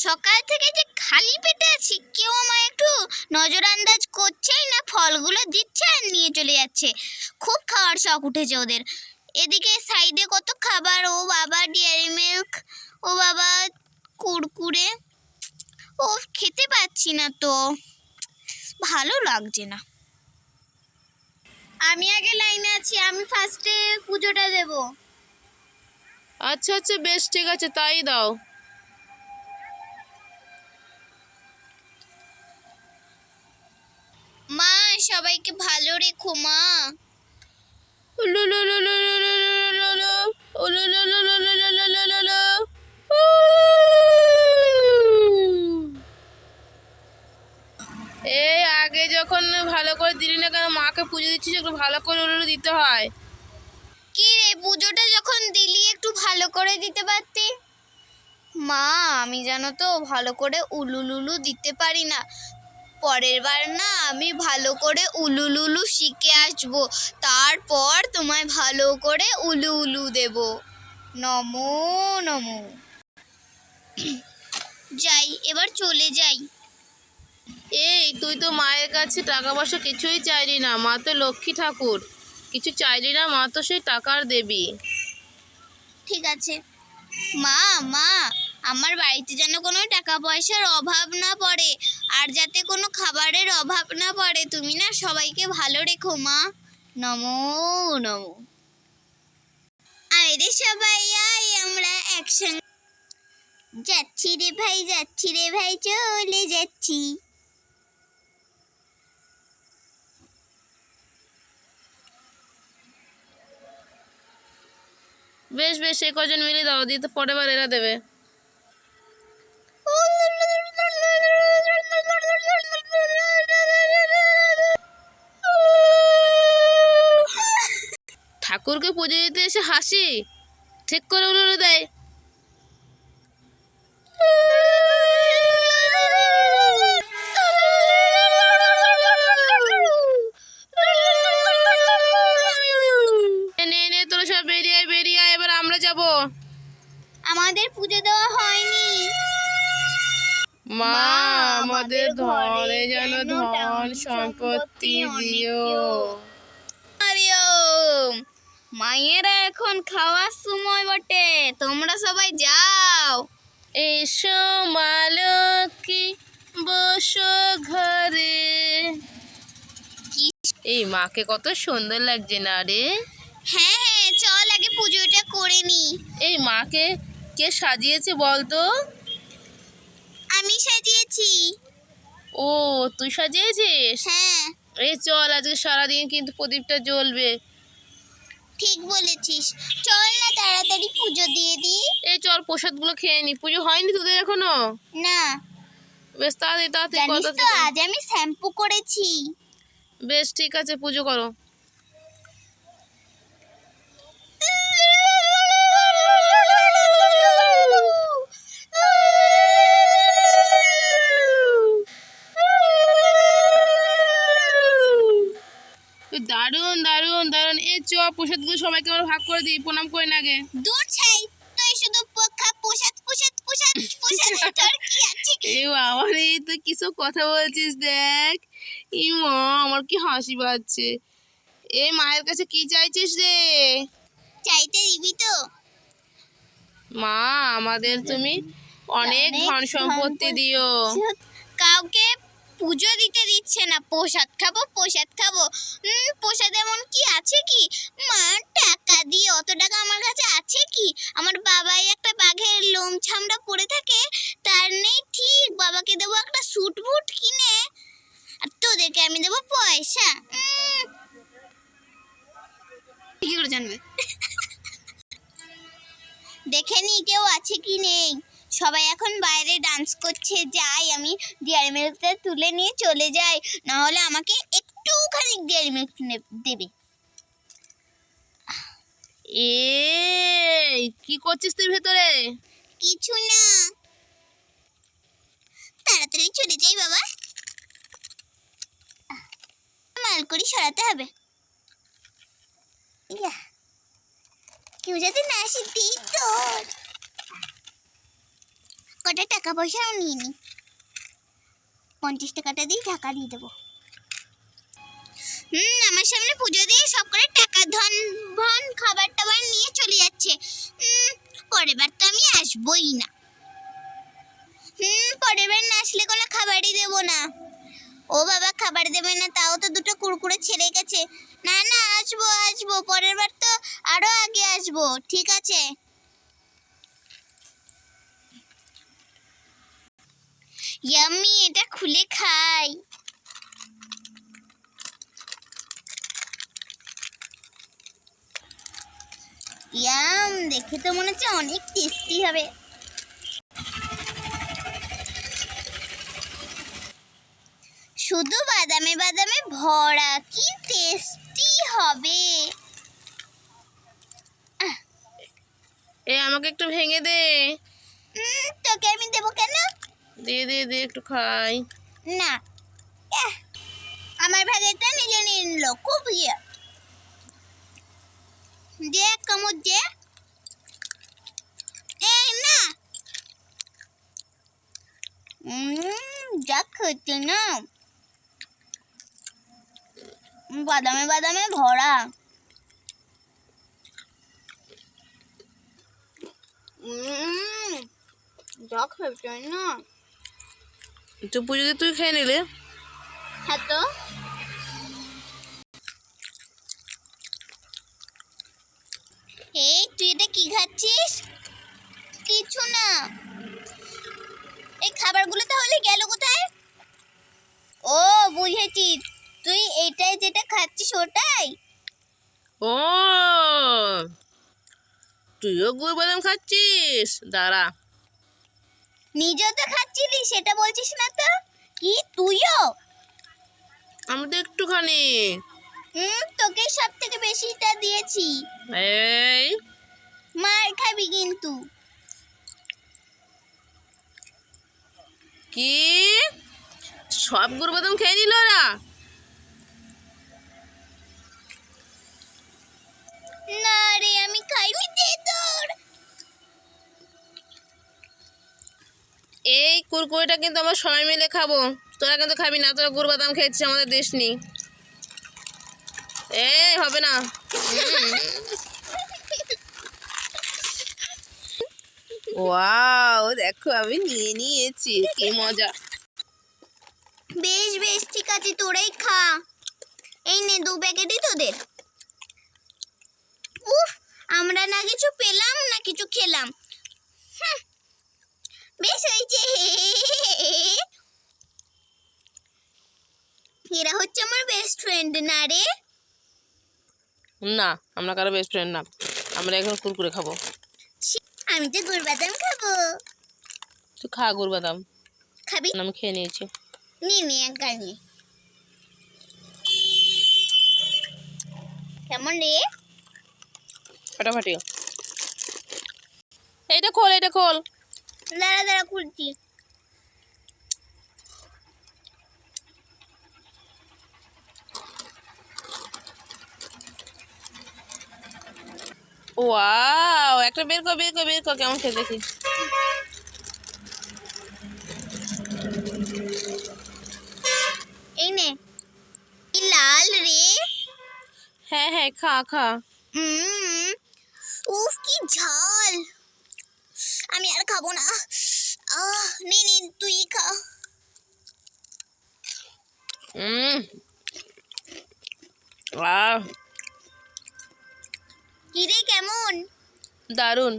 সকাল থেকে যে খালি পেটে আছি, কেউ আমায় একটু নজর আন্দাজ করছেই না, ফলগুলো দিচ্ছে আর নিয়ে চলে যাচ্ছে। খুব খাওয়ার শখ উঠেছে ওদের। এদিকে সাইডে কত খাবার, ও বাবা ডেয়ারি মিল্ক, ও বাবা কুরকুরে, ও খেতে পাচ্ছি না তো, ভালো লাগছে না। আমি আগে লাইনে আছি, আমি ফার্স্টে পুজোটা দেব। আচ্ছা আচ্ছা, বেশ ঠিক আছে, তাই দাও। মা সবাইকে ভালো রেখো মা। এই আগে যখন ভালো করে দিলি না কেন, মাকে পুজো দিচ্ছিস, একটু ভালো করে দিতে হয়। কি রে, পুজোটা যখন দিলি একটু ভালো করে দিতে পারতি। মা আমি জানো তো ভালো করে উলুলুলু দিতে পারি না। পরের বার না আমি ভালো করে উলুলুলু শিখে আসবো, তারপর তোমায় ভালো করে উলু উলু দেব। নমো নমো। যাই, এবার চলে যাই। এই তুই তো মায়ের কাছে টাকা পয়সা কিছুই চাইলি না, মা তো লক্ষ্মী ঠাকুর, কিছু চাইলি না, মা তো সেই টাকার দেবী। ঠিক আছে মা, মা আমার বাড়িতে যেন কোনো টাকা পয়সার অভাব না পড়ে, আর যাতে কোনো খাবারের অভাব না পড়ে। তুমি না সবাইকে ভালো রেখো মা। নমো নমো। আয় রে সবাই আয়, আমরা একসঙ্গে যাচ্ছি রে ভাই, যাচ্ছি রে ভাই, চলে যাচ্ছি। বেশ বেশ, সে কজন মিলে দাও, দিয়ে তো পরের বার এরা দেবে। ঠাকুরকে পুজো দিতে এসে হাসি ঠিক করে উলুলে দেয়। নে নে, তোরা সব বেরিয়ে আয়, বেরিয়ে আয়, এবার আমরা যাব। আমাদের পুজো দেওয়া হয়নি। মা আমাদের ঘরে যেন ধন সম্পত্তি দিও। হরিওম। মায়েরা এখন খাওয়ার সময় বটে, তোমরা সবাই যাও। এসো মা লক্ষ্মী, বসো ঘরে। এই মাকে কত সুন্দর লাগছে না রে। হ্যাঁ হ্যাঁ, চল আগে পুজোটা করে নি। এই মাকে কে সাজিয়েছে বলতো? আমি সাজিয়েছি। ও, তুই সাজিয়েছিস? হ্যাঁ এই চল, আজকে সারাদিন কিন্তু প্রদীপটা জ্বলবে। ঠিক বলেছিস, চল না তাড়াতাড়ি পুজো দিয়ে দিই। এই চল, প্রসাদগুলো খেয়ে নি। পুজো হয়নি তোদের এখনো? না, বেশ তাড়াতাড়ি তাড়াতাড়ি জানিস কথা। তো আজ আমি শ্যাম্পু করেছি। বেশ ঠিক আছে, পুজো করো। দারুণ দারুণ দারুণ। এই চ, প্রসাদগুলো সবাইকে আমরা ভাগ করে দিই, প্রণাম করে না আগে। দূর ছাই, তুই শুধু প্রসাদ প্রসাদ প্রসাদ প্রসাদ, তোর কি আছে? আমার এই তো কিছু কথা বলছিস দেখ। মা, আমার কি হাসি পাচ্ছে। এই মায়ের কাছে কি চাইছিস রে? চাইতে দিবি তো? মা আমাদের তুমি অনেক ধন সম্পত্তি দিও। কাউকে পুজো দিতে দিচ্ছে না, প্রসাদ খাবো প্রসাদ খাবো। প্রসাদ এমন কি আছে কি? মা টাকা দিয়ে, অত টাকা আমার কাছে আছে কি? আমার বাবাই একটা বাঘের লোম ছামড়া পরে থাকে, তার নেই ঠিক। বাবাকে দেবো একটা স্যুট বুট কিনে, আর তোদেরকে আমি দেবো পয়সা। কি করে জানবে? দেখে নি কেউ আছে কি নেই। সবাই এখন বাইরে ডান্স করছে। যাই, আমি ডেয়ারি মিল্কটা তুলে নিয়ে চলে যাই, না হলে আমাকে একটুখানি ডেয়ারি মিল্ক দেবে। এই কি করছিস তুই ভেতরে? কিছু না, তাড়াতাড়ি চলে যাই বাবা, মালকড়ি সরাতে হবে। ইয়া, কেউ যাতে না আসে, দিই তোর কটা টাকা পয়সাও নিয়ে নি, 50 টাকাটা দিয়ে টাকা দিয়ে দেবো। আমার সামনে পুজো দিয়ে সব করে টাকা ধন ভন খাবার টাবার নিয়ে চলে যাচ্ছে। পরের বার তো আমি আসবোই না। পরের বার না আসলে কোনো খাবারই দেবো না। ও বাবা, খাবার দেবে না, তাও তো দুটো কুরকুরে ছেড়ে গেছে। না না, আসবো আসবো, পরের বার তো আরো আগে আসবো, ঠিক আছে। ইয়াম্মি, এটা খুলে খাই। ইয়াম, দেখে তো মনে হচ্ছে অনেক টেস্টি হবে। শুধু বাদামে বাদামে ভরা, কি টেস্টি হবে। আমাকে একটু ভেঙে দে। তোকে আমি দেবো কেন? দে দে দে, একটু খাই। না, আমার ভাগেরটা নিজে নিয়ে নিল, খুব ইয়ে। দে এক কামড় দে। না, যা খেতে না, বাদামে বাদামে ভরা। যা খেতে না। একটু পুজো দিয়ে তুই খেয়ে নিলে। হ্যাঁ তো, এই তুই এটা কি খাচ্ছিস? কিছু না। এই খাবারগুলো তাহলে গেল কোথায়? ও, বুঝেছি, তুই এইটাই যেটা খাচ্ছিস ওটাই। ও, তুইও গুড় বাদাম খাচ্ছিস? দাঁড়া। নিজেও তো খাচ্ছিলি, সেটা বলছিস না তো? কি তুইও? আমি তো একটুখানি। তোকে সব থেকে বেশিটা দিয়েছি। এই, মার খাবি কিন্তু। কি সব গুড় বাদাম খেয়ে নিল ওরা? না রে, আমি খাইনি, দে তোর। এই কুরকুরেটা কিন্তু আমরা সবাই মিলে খাবো, তোরা কিন্তু খাবি না। তোরা গুড় বাদাম খেয়েছিস, আমাদের দেশ নেই। হবে না। ওয়াও, দেখো আমি নিয়ে নিয়েছি, কি মজা। বেশ বেশ, ঠিক আছে, তোরাই খা। এই নে 2 প্যাকেটই তোদের। উফ, আমরা না কিছু পেলাম না কিছু খেলাম। বেশ হয়েছে। এরা হচ্ছে আমার বেস্ট ফ্রেন্ড না রে? না, আমরা কারো বেস্ট ফ্রেন্ড না, আমরা এখন কুরকুরে খাবো। আমি তো গুড় বাদাম খাবো। তুই খা গুড় বাদাম। খাবি? আমি খেয়ে নিয়েছি। নে একা নে। কেমন রে? ফাটাফাটি। এইটা খোল, এটা খোল। দাঁড়া দাঁড়া, খুলছি। ওয়াও, একটা বের কর বের কর বের কর, কেমন খেয়ে দেখি। এই নে। কি লাল রে? হ্যাঁ হ্যাঁ, খা খা। উফ, কি ঝাল। আমি আর খাবো না। নে নে, তুই খা। আহ, কি রে, কেমন? দারুণ।